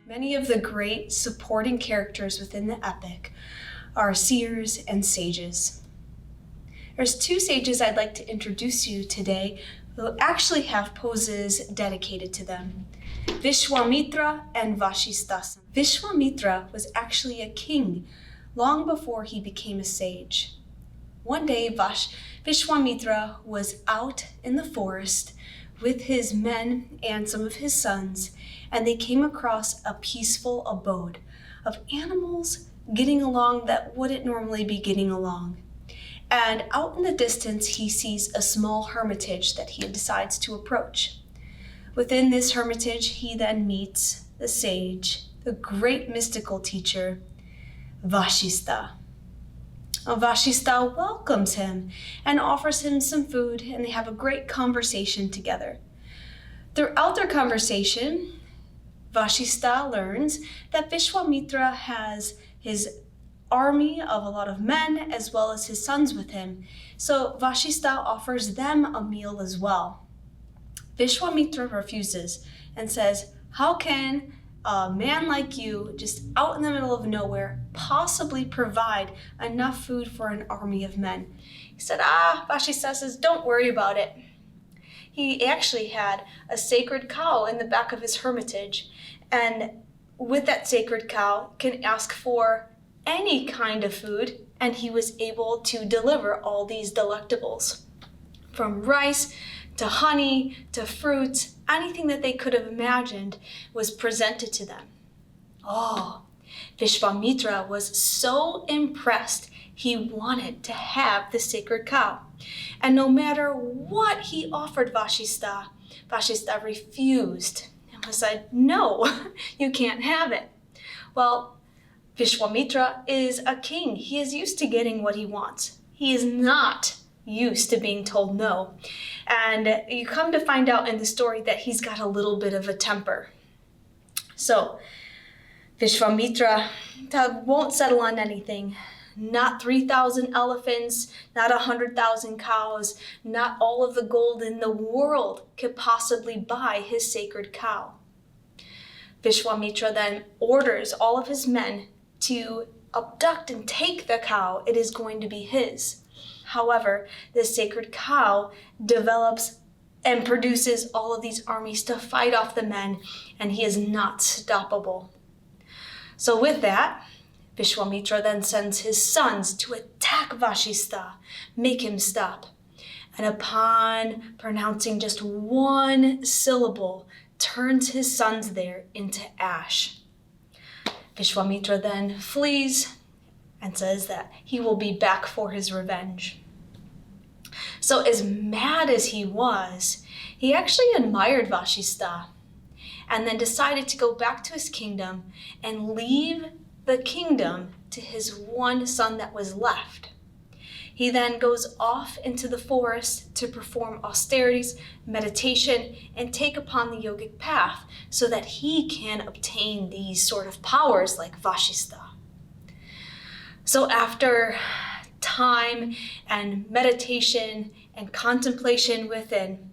Many of the great supporting characters within the epic are seers and sages. There's two sages I'd like to introduce you today who actually have poses dedicated to them. Vishvamitra and Vashishta. Vishvamitra was actually a king long before he became a sage. One day, Vishvamitra was out in the forest with his men and some of his sons, and they came across a peaceful abode of animals getting along that wouldn't normally be getting along. And out in the distance, he sees a small hermitage that he decides to approach. Within this hermitage, he then meets the sage, the great mystical teacher, Vashishta. Vashishta welcomes him and offers him some food, and they have a great conversation together. Throughout their conversation, Vashishta learns that Vishwamitra has his army of a lot of men as well as his sons with him. So Vashishta offers them a meal as well. Vishwamitra refuses and says, "How can a man like you, just out in the middle of nowhere, possibly provide enough food for an army of men?" He said, Vashishta says, "Don't worry about it." He actually had a sacred cow in the back of his hermitage, and with that sacred cow can ask for any kind of food, and he was able to deliver all these delectables, from rice to honey to fruits. Anything that they could have imagined was presented to them. Vishvamitra was so impressed, he wanted to have the sacred cow. And no matter what he offered Vashishta, Vashishta refused and said, "No, you can't have it." Well, Vishvamitra is a king. He is used to getting what he wants. He is not used to being told no. And you come to find out in the story that he's got a little bit of a temper. So Vishvamitra won't settle on anything. Not 3,000 elephants, not 100,000 cows, not all of the gold in the world could possibly buy his sacred cow. Vishvamitra then orders all of his men to abduct and take the cow. It is going to be his. However, this sacred cow develops and produces all of these armies to fight off the men, and he is not stoppable. So with that, Vishvamitra then sends his sons to attack Vashishta, make him stop. And upon pronouncing just one syllable, turns his sons there into ash. Vishvamitra then flees and says that he will be back for his revenge. So as mad as he was, he actually admired Vashishta and then decided to go back to his kingdom and leave the kingdom to his one son that was left. He then goes off into the forest to perform austerities, meditation, and take upon the yogic path so that he can obtain these sort of powers like Vashishta. So after time and meditation and contemplation within,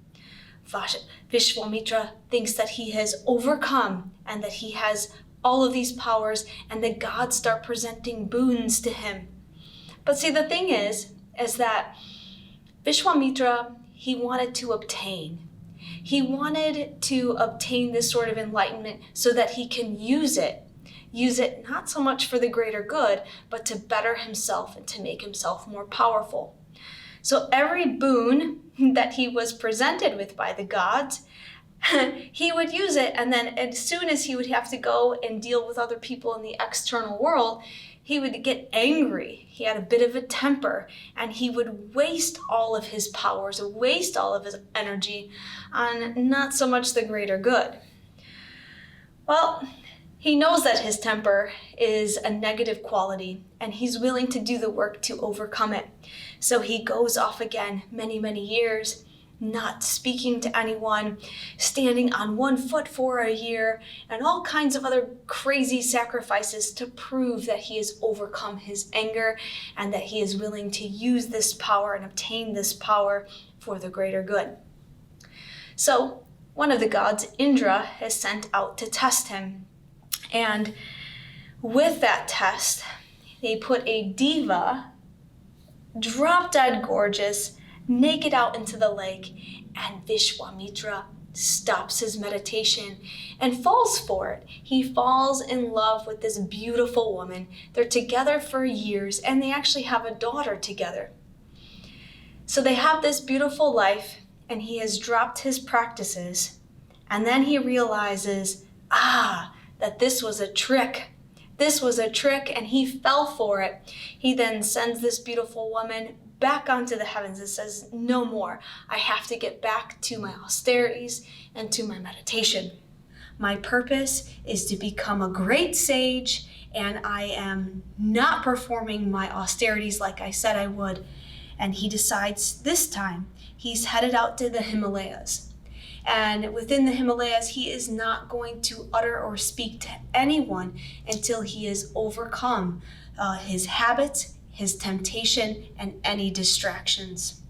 Vishvamitra thinks that he has overcome and that he has all of these powers, and the gods start presenting boons to him. But see, the thing is that Vishvamitra, he wanted to obtain. He wanted to obtain this sort of enlightenment so that he can use it not so much for the greater good, but to better himself and to make himself more powerful. So every boon that he was presented with by the gods, he would use it, and then as soon as he would have to go and deal with other people in the external world, he would get angry. He had a bit of a temper, and he would waste all of his powers, waste all of his energy on not so much the greater good. Well, he knows that his temper is a negative quality, and he's willing to do the work to overcome it. So he goes off again many, many years, not speaking to anyone, standing on one foot for a year, and all kinds of other crazy sacrifices to prove that he has overcome his anger and that he is willing to use this power and obtain this power for the greater good. So one of the gods, Indra, is sent out to test him. And with that test, they put a diva, drop-dead gorgeous, naked out into the lake, and Vishwamitra stops his meditation and falls for it. He falls in love with this beautiful woman. They're together for years, and they actually have a daughter together. So they have this beautiful life, and he has dropped his practices, and then he realizes, that this was a trick. This was a trick, and he fell for it. He then sends this beautiful woman back onto the heavens and says, no more. I have to get back to my austerities and to my meditation. My purpose is to become a great sage, and I am not performing my austerities like I said I would. And he decides this time he's headed out to the Himalayas. And within the Himalayas, he is not going to utter or speak to anyone until he has overcome his habits, his temptation, and any distractions.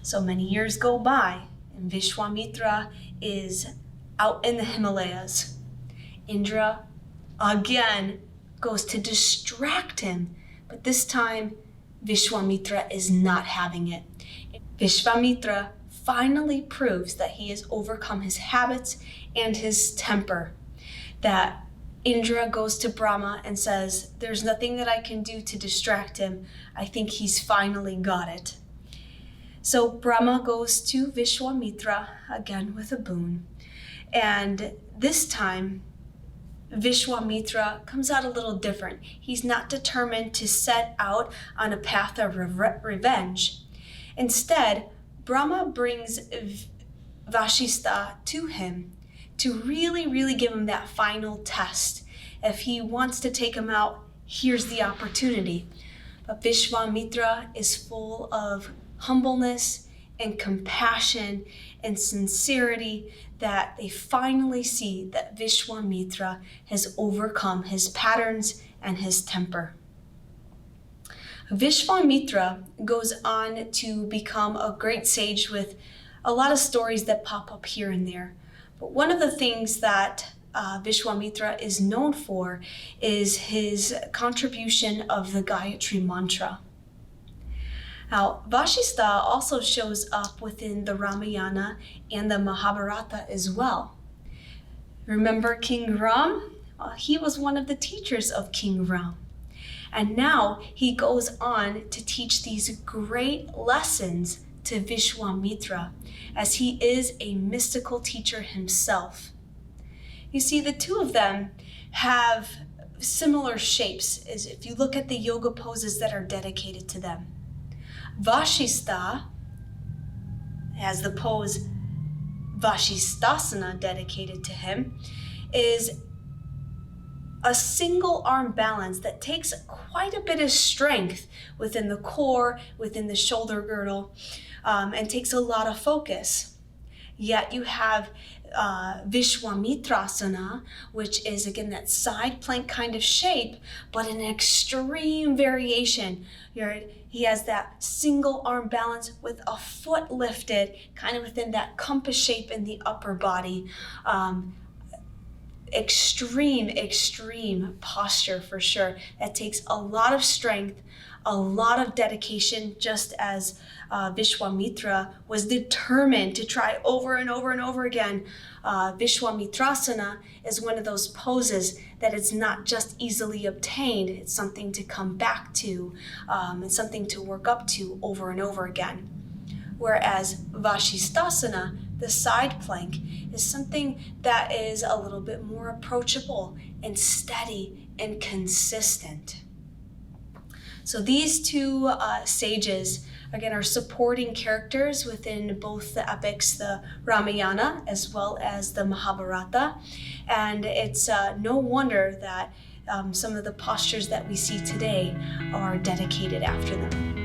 So many years go by, and Vishwamitra is out in the Himalayas. Indra again goes to distract him, but this time Vishwamitra is not having it. Vishvamitra finally proves that he has overcome his habits and his temper. That Indra goes to Brahma and says, there's nothing that I can do to distract him. I think he's finally got it. So Brahma goes to Vishwamitra again with a boon. And this time, Vishwamitra comes out a little different. He's not determined to set out on a path of revenge. Instead, Brahma brings Vashishta to him to really give him that final test. If he wants to take him out, here's the opportunity. But Vishvamitra is full of humbleness and compassion and sincerity, that they finally see that Vishwamitra has overcome his patterns and his temper. Vishvamitra goes on to become a great sage with a lot of stories that pop up here and there. But one of the things that Vishwamitra is known for is his contribution of the Gayatri mantra. Now, Vashishta also shows up within the Ramayana and the Mahabharata as well. Remember King Ram? He was one of the teachers of King Ram. And now he goes on to teach these great lessons to Vishwamitra, as he is a mystical teacher himself. You see, the two of them have similar shapes, as if you look at the yoga poses that are dedicated to them. Vashishta has the pose Vashishtasana dedicated to him, is a single arm balance that takes quite a bit of strength within the core, within the shoulder girdle, and takes a lot of focus. Yet you have Vishwamitrasana, which is again that side plank kind of shape, but an extreme variation. He has that single arm balance with a foot lifted, kind of within that compass shape in the upper body. Extreme posture for sure. That takes a lot of strength, a lot of dedication, just as Vishwamitra was determined to try over and over again. Vishwamitrasana is one of those poses that it's not just easily obtained. It's something to come back to. It's something to work up to over and over again. Whereas Vashishtasana, the side plank, is something that is a little bit more approachable and steady and consistent. So these two sages, again, are supporting characters within both the epics, the Ramayana as well as the Mahabharata. And it's no wonder that some of the postures that we see today are dedicated after them.